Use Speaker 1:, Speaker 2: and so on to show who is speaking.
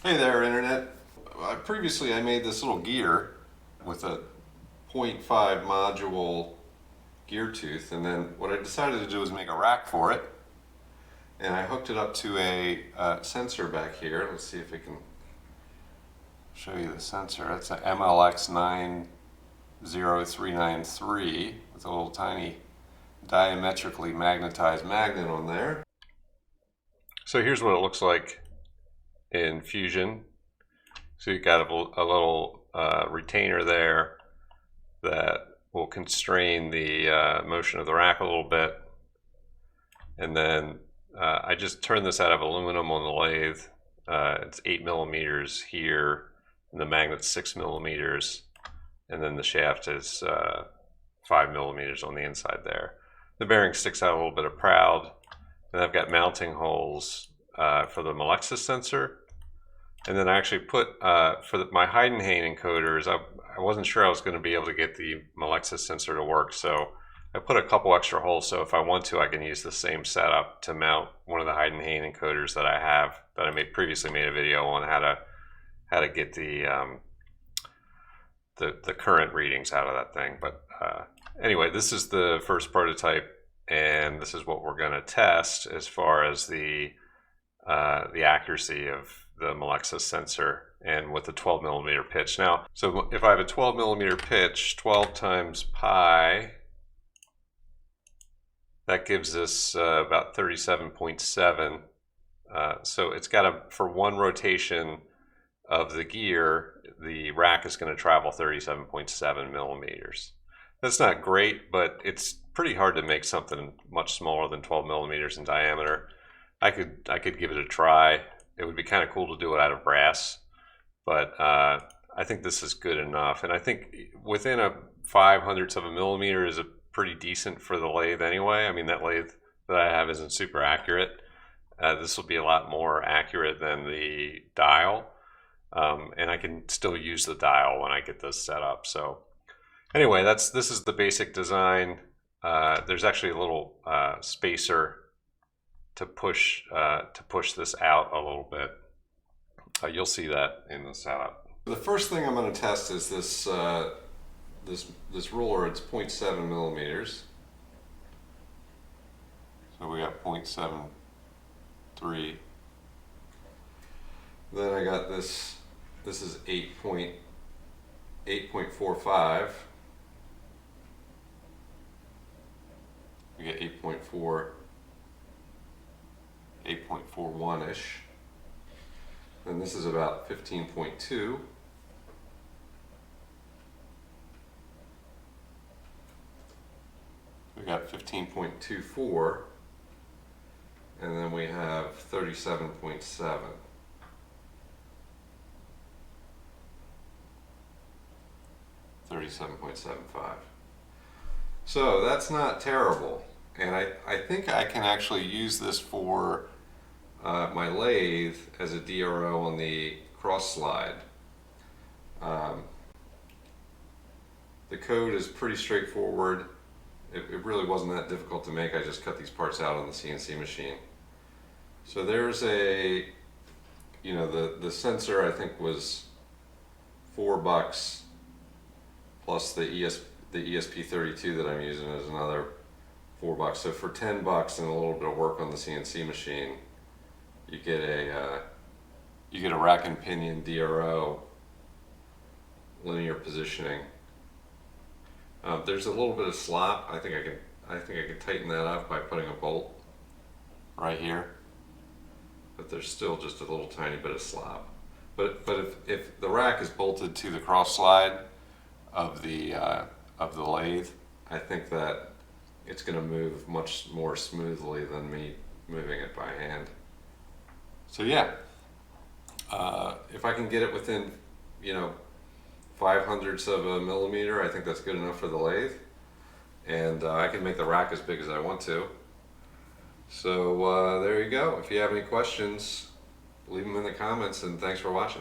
Speaker 1: Hey there, Internet. Previously, I made this little gear with a 0.5 module gear tooth, and then what I decided to do was make a rack for it. And I hooked it up to a sensor back here. Let's see if I can show you the sensor. That's an mlx90393 with a little tiny diametrically magnetized magnet on there. So here's what it looks like in Fusion. So you've got a little retainer there that will constrain the motion of the rack a little bit. And then I just turned this out of aluminum on the lathe. It's 8 millimeters here, and the magnet's 6 millimeters, and then the shaft is 5 millimeters on the inside there. The bearing sticks out a little bit of proud, and I've got mounting holes for the mlx sensor. And then I actually put, for my Heidenhain encoders, I wasn't sure I was going to be able to get the mlx sensor to work, so I put a couple extra holes, so if I want to, I can use the same setup to mount one of the Heidenhain encoders that I have, that I previously made a video on how to get the current readings out of that thing. But anyway, this is the first prototype, and this is what we're going to test as far as the accuracy of the mlx sensor, and with a 12 millimeter pitch. Now, so if I have a 12 millimeter pitch, 12 times pi, that gives us about 37.7. So it's got for one rotation of the gear, the rack is going to travel 37.7 millimeters. That's not great, but it's pretty hard to make something much smaller than 12 millimeters in diameter. I could give it a try. It would be kind of cool to do it out of brass, but I think this is good enough. And I think within a 5/100ths of a millimeter is a pretty decent for the lathe anyway. I mean, that lathe that I have isn't super accurate. This will be a lot more accurate than the dial, and I can still use the dial when I get this set up. So anyway, this is the basic design. There's actually a little spacer to push this out a little bit. You'll see that in the setup. The first thing I'm going to test is this this ruler. It's 0.7 millimeters. So we got 0.73. Then I got this. This is 8.45. We get 8.41-ish. And this is about 15.2. We got 15.24, and then we have 37.7. $37.75. So that's not terrible. And I think I can actually use this for my lathe as a DRO on the cross slide. The code is pretty straightforward. It really wasn't that difficult to make. I just cut these parts out on the CNC machine. So there's the sensor I think was $4, plus the esp32 that I'm using is another $4. So for $10 and a little bit of work on the CNC machine, you get a rack and pinion DRO linear positioning. There's a little bit of slop. I think I can tighten that up by putting a bolt right here, but there's still just a little tiny bit of slop. But if the rack is bolted to the cross slide of the lathe, I think that it's going to move much more smoothly than me moving it by hand. So yeah, if I can get it within 5/100ths of a millimeter, I think that's good enough for the lathe, and I can make the rack as big as I want to. So there you go. If you have any questions, leave them in the comments, and thanks for watching.